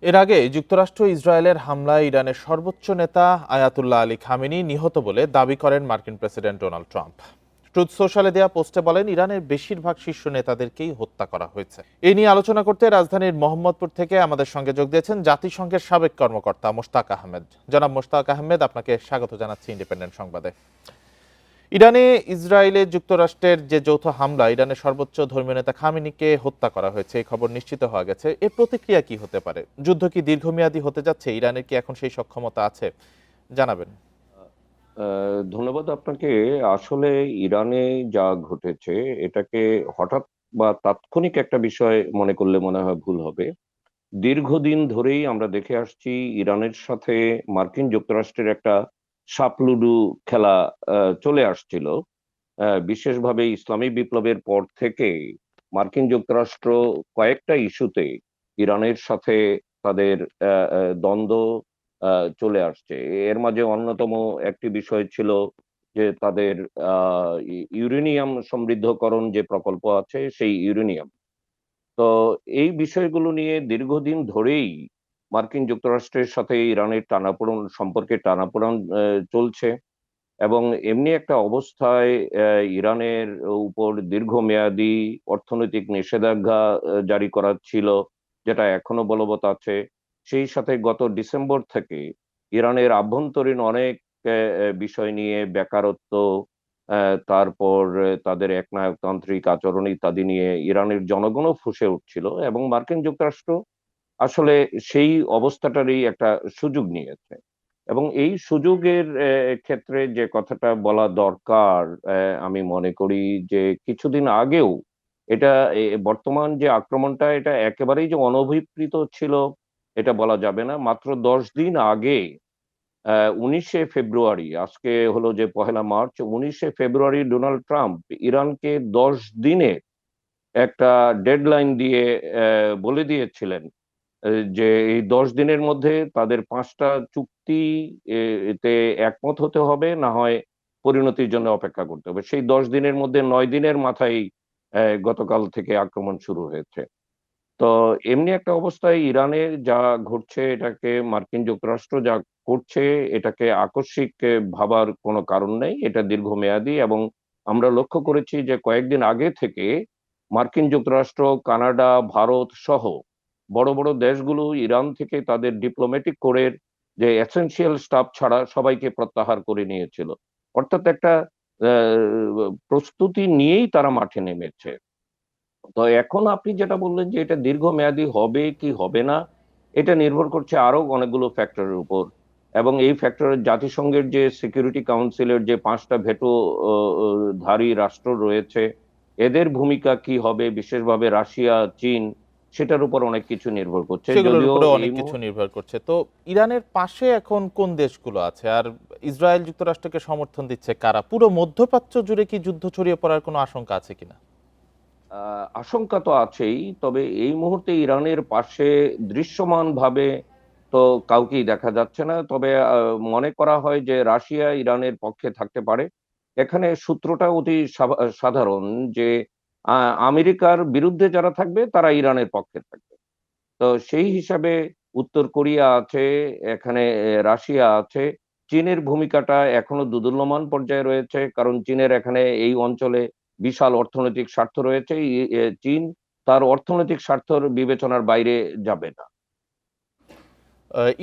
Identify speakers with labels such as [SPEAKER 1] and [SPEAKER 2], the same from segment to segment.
[SPEAKER 1] এর আগে যুক্তরাষ্ট্র ইসরায়েলের হামলায় ইরানের সর্বোচ্চ নেতা আয়াতুল্লাহ আলী খামেনি নিহত বলে দাবি করেন মার্কিন প্রেসিডেন্ট ডোনাল্ড ট্রাম্প। ট্রুথ সোশ্যালে দেওয়া পোস্টে বলেন, ইরানের বেশিরভাগ শীর্ষ নেতাদেরকেই হত্যা করা হয়েছে। এ নিয়ে আলোচনা করতে রাজধানীর মোহাম্মদপুর থেকে আমাদের সঙ্গে যোগ দিয়েছেন জাতিসংঘের সাবেক কর্মকর্তা মোশতাক আহমেদ। জনাব মোশতাক আহমেদ, আপনাকে স্বাগত জানাচ্ছি ইন্ডিপেন্ডেন্ট সংবাদে। ইরানে ইসরায়েলে যুক্তরাষ্ট্রের যে যৌথ হামলা, ইরানের সর্বোচ্চ ধর্মীয় নেতা খামেনিকে হত্যা করা হয়েছে, এই খবর নিশ্চিত হওয়া গেছে। এর প্রতিক্রিয়া কি হতে পারে? যুদ্ধ কি দীর্ঘমেয়াদী হতে যাচ্ছে? ইরানের কি এখন সেই সক্ষমতা আছে? জানাবেন।
[SPEAKER 2] ধন্যবাদ আপনাকে। আসলে ইরানে যা ঘটেছে এটাকে হঠাৎ বা তাৎক্ষণিক একটা বিষয় মনে করলে মনে হয় ভুল হবে। দীর্ঘদিন ধরেই আমরা দেখে আসছি ইরানের সাথে মার্কিন যুক্তরাষ্ট্রের একটা সাপলুডু খেলা চলে আসছিল। বিশেষভাবে ইসলামী বিপ্লবের পর থেকে মার্কিন যুক্তরাষ্ট্র কয়েকটা ইস্যুতে ইরানের সাথে তাদের দ্বন্দ্ব চলে আসছে। এর মাঝে অন্যতম একটি বিষয় ছিল যে তাদের ইউরেনিয়াম সমৃদ্ধকরণ যে প্রকল্প আছে সেই ইউরেনিয়াম। তো এই বিষয়গুলো নিয়ে দীর্ঘদিন ধরেই মার্কিন যুক্তরাষ্ট্রের সাথে ইরানের টানাপোড়েন সম্পর্কে টানাপোড়েন চলছে। এবং এমনি একটা অবস্থায় ইরানের উপর দীর্ঘমেয়াদী অর্থনৈতিক নিষেধাজ্ঞা জারি করা ছিল, যেটা এখনো বলবৎ আছে। সেই সাথে গত ডিসেম্বর থেকে ইরানের আভ্যন্তরীণ অনেক বিষয় নিয়ে বেকারত্ব, তারপর তাদের একনায়কতান্ত্রিক আচরণ ইত্যাদি নিয়ে ইরানের জনগণও ফুঁসে উঠছিল এবং মার্কিন যুক্তরাষ্ট্র আসলে সেই অবস্থাটারই একটা সুযোগ নিয়েছে। এবং এই সুযোগের ক্ষেত্রে যে কথাটা বলা দরকার, আমি মনে করি যে কিছুদিন আগেও এটা বর্তমান যে আক্রমণটা এটা একেবারেই যে অনভিপ্রেত ছিল এটা বলা যাবে না। মাত্র 10 দিন আগে 19শে ফেব্রুয়ারি, আজকে হলো যে 1লা মার্চ, 19শে ফেব্রুয়ারি ডোনাল্ড ট্রাম্প ইরানকে 10 দিনের একটা ডেডলাইন দিয়ে বলে দিয়েছিলেন যে এই 10 দিনের মধ্যে তাদের 5টা চুক্তি এতে একমত হতে হবে, না হয় পরিণতির জন্য অপেক্ষা করতে হবে। সেই 10 দিনের মধ্যে 9 দিনের মাথায় গতকাল থেকে আক্রমণ শুরু হয়েছে। তো এমনি একটা অবস্থায় ইরানে যা ঘটছে এটাকে মার্কিন যুক্তরাষ্ট্র যা করছে এটাকে আকস্মিক ভাবার কোনো কারণ নেই। এটা দীর্ঘমেয়াদী এবং আমরা লক্ষ্য করেছি যে কয়েকদিন আগে থেকে মার্কিন যুক্তরাষ্ট্র, কানাডা, ভারত সহ বড় বড় দেশগুলো ইরান থেকে তাদের ডিপ্লোম্যাটিক কোরের যে এসেনশিয়াল স্টাফ ছাড়া সবাইকে প্রত্যাহার করে নিয়েছিল। অর্থাৎ একটা প্রস্তুতি নিয়েই তারা মাঠে নেমেছে। তো এখন আপনি যেটা বললেন যে এটা দীর্ঘমেয়াদী হবে কি হবে না, এটা নির্ভর করছে আরো অনেকগুলো ফ্যাক্টরের উপর। এবং এই ফ্যাক্টরের জাতিসংঘের যে সিকিউরিটি কাউন্সিলের যে 5টা ভেটো ধারী রাষ্ট্র রয়েছে, এদের ভূমিকা কি হবে, বিশেষভাবে রাশিয়া, চীন, সেটার উপর অনেক কিছু নির্ভর করছে।
[SPEAKER 1] সেগুলোর
[SPEAKER 2] যদিও
[SPEAKER 1] উপরে
[SPEAKER 2] এই
[SPEAKER 1] অনেক কিছু
[SPEAKER 2] মুহূর্তে
[SPEAKER 1] নির্ভর করছে। তো ইরানের পাশে এখন কোন দেশগুলো আছে, আর ইসরায়েল যুক্তরাষ্ট্রকে সমর্থন দিচ্ছে কারা? পুরো মধ্যপ্রাচ্য জুড়ে কি যুদ্ধ ছড়িয়ে পড়ার কোনো আশঙ্কা আছে কিনা?
[SPEAKER 2] আশঙ্কা তো আছেই, তবে এই মুহূর্তে ইরানের পাশে দৃশ্যমান ভাবে তো কাউকেই দেখা যাচ্ছে না। তবে মনে করা হয় যে রাশিয়া ইরানের পক্ষে থাকতে পারে। এখানে সূত্রটা অতি সাধারণ যে আমেরিকার বিরুদ্ধে যারা থাকবে তারা ইরানের পক্ষে থাকবে। তো সেই হিসাবে উত্তর কোরিয়া আছে, এখানে রাশিয়া আছে। চীনের ভূমিকাটা এখনো দোদুল্যমান পর্যায়ে রয়েছে, কারণ চীনের এখানে এই অঞ্চলে বিশাল অর্থনৈতিক স্বার্থ রয়েছে। চীন তার অর্থনৈতিক স্বার্থের বিবেচনার বাইরে যাবে না।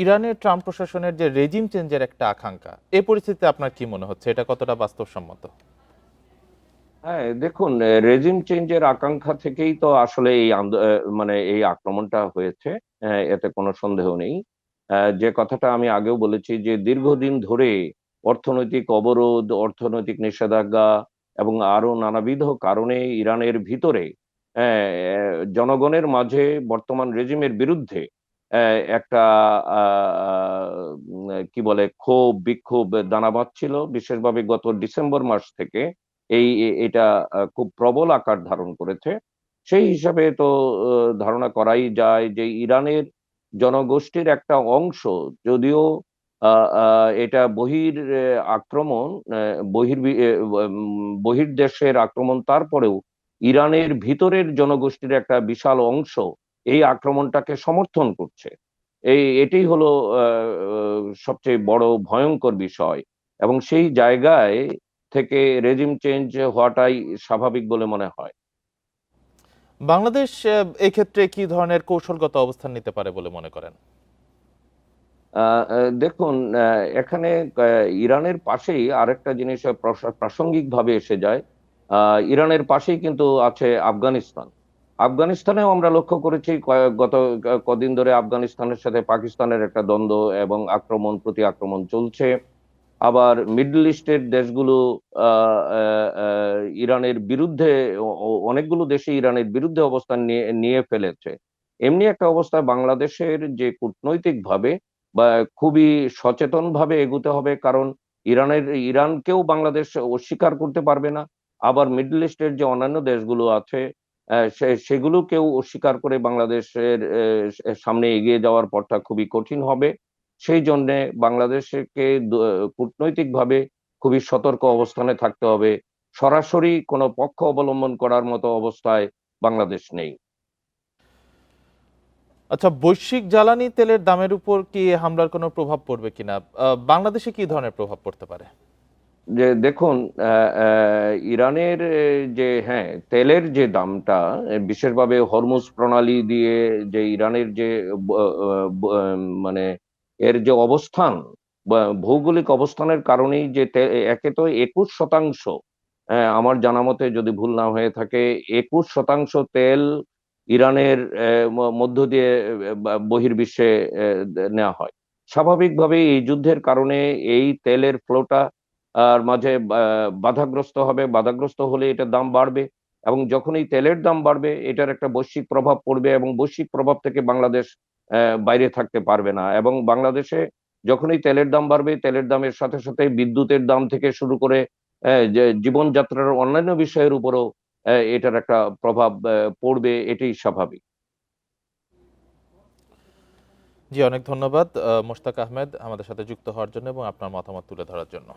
[SPEAKER 1] ইরানের ট্রাম্প প্রশাসনের যে রেজিম চেঞ্জের একটা আকাঙ্ক্ষা, এ পরিস্থিতিতে আপনার কি মনে হচ্ছে, এটা কতটা বাস্তবসম্মত?
[SPEAKER 2] হ্যাঁ, দেখুন, রেজিম চেঞ্জের আকাঙ্ক্ষা থেকেই তো আসলে এই মানে এই আক্রমণটা হয়েছে। এতে কোনো সন্দেহ নেই। যে কথাটা আমি আগেও বলেছি যে দীর্ঘদিন ধরে অর্থনৈতিক অবরোধ, অর্থনৈতিক নিষেধাজ্ঞা এবং আরো নানাবিধ কারণে ইরানের ভিতরে জনগণের মাঝে বর্তমান রেজিমের বিরুদ্ধে একটা কি বলে ক্ষোভ বিক্ষোভ দানা বাঁধছিল, বিশেষভাবে গত ডিসেম্বর মাস থেকে এটা খুব প্রবল আকার ধারণ করেছে। সেই হিসাবে তো ধারণা করাই যায় যে ইরানের জনগোষ্ঠীর একটা অংশ, যদিও এটা আক্রমণ, বহির্দেশের আক্রমণ, তারপরেও ইরানের ভিতরের জনগোষ্ঠীর একটা বিশাল অংশ এই আক্রমণটাকে সমর্থন করছে। এটাই হলো সবচেয়ে বড় ভয়ঙ্কর বিষয়, এবং সেই জায়গায় থেকে রেজিম চেঞ্জ হওয়াটাই স্বাভাবিক বলে মনে হয়।
[SPEAKER 1] বাংলাদেশ এক্ষেত্রে কি ধরনের কৌশলগত অবস্থান নিতে পারে বলে মনে করেন?
[SPEAKER 2] দেখুন, এখানে ইরানের পাশেই আরেকটা জিনিস প্রাসঙ্গিকভাবে এসে যায়। ইরানের পাশেই কিন্তু আছে আফগানিস্তান। আফগানিস্তানেও আমরা লক্ষ্য করেছি গত কদিন ধরে আফগানিস্তানের সাথে পাকিস্তানের একটা দ্বন্দ্ব এবং আক্রমণ প্রতি আক্রমণ চলছে। আবার মিডল ইস্টের দেশগুলো ইরানের বিরুদ্ধে, অনেকগুলো দেশে ইরানের বিরুদ্ধে অবস্থান নিয়ে নিয়ে ফেলেছে। এমনি একটা অবস্থায় বাংলাদেশের যে কূটনৈতিকভাবে বা খুবই সচেতনভাবে এগুতে হবে, কারণ ইরানকেও বাংলাদেশ অস্বীকার করতে পারবে না। আবার মিডল ইস্টের যে অন্যান্য দেশগুলো আছে, সেগুলো কেউ অস্বীকার করে বাংলাদেশের সামনে এগিয়ে যাওয়ার পথটা খুবই কঠিন হবে। সেই জন্যে বাংলাদেশকে কূটনৈতিকভাবে খুবই সতর্ক অবস্থানে থাকতে হবে। সরাসরি কোনো পক্ষ অবলম্বন করার মতো অবস্থায় বাংলাদেশ নেই।
[SPEAKER 1] আচ্ছা, বৈশ্বিক জ্বালানি তেলের দামের উপর কি হামলার কোনো প্রভাব পড়বে কিনা? বাংলাদেশে কি ধরনের প্রভাব পড়তে পারে?
[SPEAKER 2] যে দেখুন, ইরানের যে, হ্যাঁ, তেলের যে দামটা, বিশেষভাবে হরমুজ প্রণালী দিয়ে যে ইরানের যে মানে এর যে অবস্থান বা ভৌগোলিক অবস্থানের কারণেই যে একে তো 21%, আমার জানা মতে যদি ভুল না হয়ে থাকে, 21% তেল ইরানের মধ্য দিয়ে বহির্বিশ্বে নেওয়া হয়। স্বাভাবিকভাবেই এই যুদ্ধের কারণে এই তেলের ফ্লোটা আর মাঝে বাধাগ্রস্ত হবে। বাধাগ্রস্ত হলে এটার দাম বাড়বে, এবং যখন এই তেলের দাম বাড়বে এটার একটা বৈশ্বিক প্রভাব পড়বে, এবং বৈশ্বিক প্রভাব থেকে বাংলাদেশ বাইরে থাকতে পারবে না। এবং বাংলাদেশে যখনই তেলের দাম বাড়বে, তেলের দামের সাথে সাথে বিদ্যুতের দাম থেকে শুরু করে যে জীবনযাত্রার অন্যান্য বিষয়ের উপরও এটার একটা প্রভাব পড়বে, এটাই স্বাভাবিক।
[SPEAKER 1] জি, অনেক ধন্যবাদ মোশতাক আহমেদ আমাদের সাথে যুক্ত হওয়ার জন্য এবং আপনার মতামত তুলে ধরার জন্য।